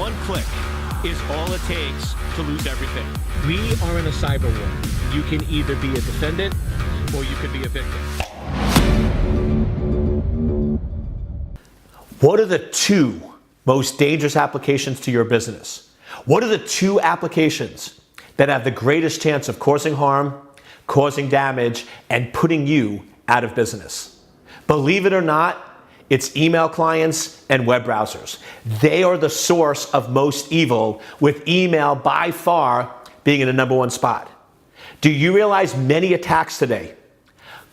One click is all it takes to lose everything. We are in a cyber war. You can either be a defendant or you can be a victim. What are the two most dangerous applications to your business? What are the two applications that have the greatest chance of causing harm, causing damage, and putting you out of business? Believe it or not, it's email clients and web browsers. They are the source of most evil, with email by far being in the number one spot. Do you realize many attacks today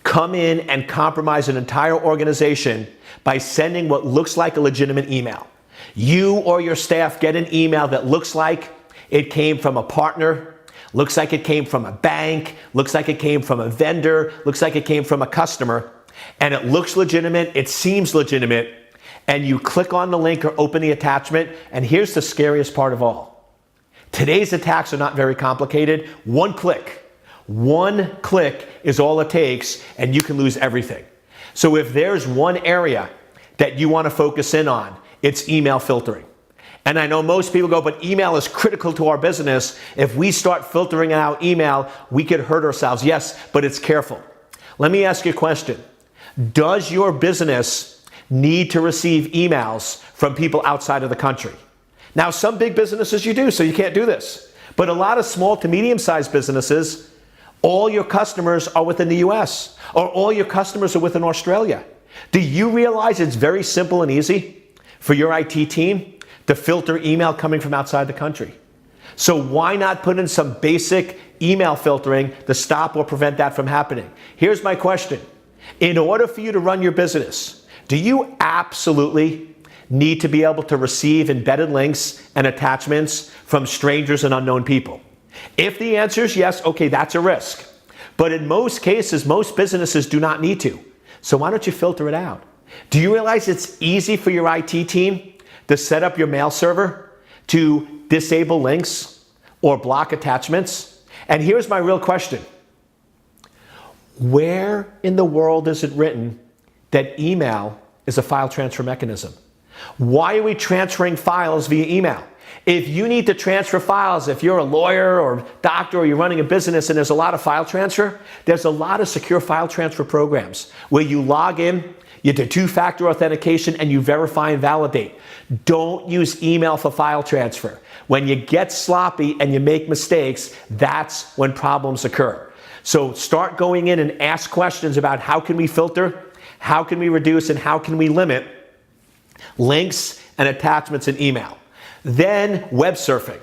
come in and compromise an entire organization by sending what looks like a legitimate email? You or your staff get an email that looks like it came from a partner, looks like it came from a bank, looks like it came from a vendor, looks like it came from a customer, and it looks legitimate, it seems legitimate, and you click on the link or open the attachment, and here's the scariest part of all. Today's attacks are not very complicated. One click is all it takes, and you can lose everything. So if there's one area that you want to focus in on, it's email filtering. And I know most people go, but email is critical to our business. If we start filtering out email, we could hurt ourselves. Yes, but it's careful. Let me ask you a question. Does your business need to receive emails from people outside of the country? Now, some big businesses you do, so you can't do this. But a lot of small to medium-sized businesses, all your customers are within the US, or all your customers are within Australia. Do you realize it's very simple and easy for your IT team to filter email coming from outside the country? So why not put in some basic email filtering to stop or prevent that from happening? Here's my question. In order for you to run your business, do you absolutely need to be able to receive embedded links and attachments from strangers and unknown people? If the answer is yes, okay, that's a risk. But in most cases, most businesses do not need to. So why don't you filter it out? Do you realize it's easy for your IT team to set up your mail server to disable links or block attachments? And here's my real question. Where in the world is it written that email is a file transfer mechanism? Why are we transferring files via email? If you need to transfer files, if you're a lawyer or doctor or you're running a business and there's a lot of file transfer, there's a lot of secure file transfer programs where you log in, you do two-factor authentication, and you verify and validate. Don't use email for file transfer. When you get sloppy and you make mistakes, that's when problems occur. So start going in and ask questions about how can we filter, how can we reduce, and how can we limit links and attachments in email. Then web surfing.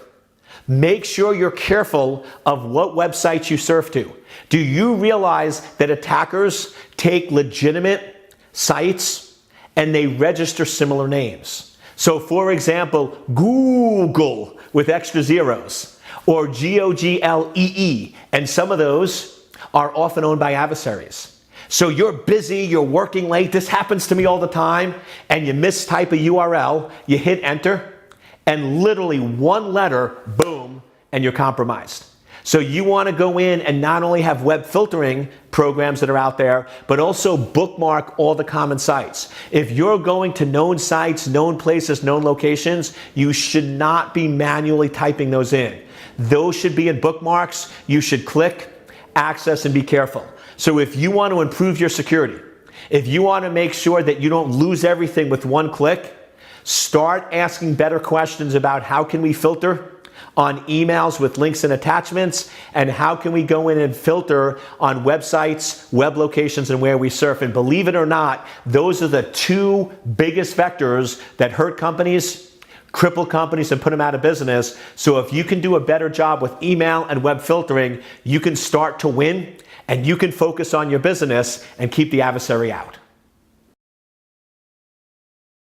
Make sure you're careful of what websites you surf to. Do you realize that attackers take legitimate sites and they register similar names? So for example, Google with extra zeros, or Google, and some of those are often owned by adversaries. So you're busy, you're working late, this happens to me all the time, and you mistype a URL, you hit enter, and literally one letter, boom, and you're compromised. So you want to go in and not only have web filtering programs that are out there, but also bookmark all the common sites. If you're going to known sites, known places, known locations, you should not be manually typing those in. Those should be in bookmarks. You should click, access, and be careful. So if you want to improve your security, if you want to make sure that you don't lose everything with one click, start asking better questions about how can we filter on emails with links and attachments, and how can we go in and filter on websites, web locations, and where we surf. And believe it or not, those are the two biggest vectors that hurt companies, cripple companies, and put them out of business. So if you can do a better job with email and web filtering, you can start to win, and you can focus on your business and keep the adversary out.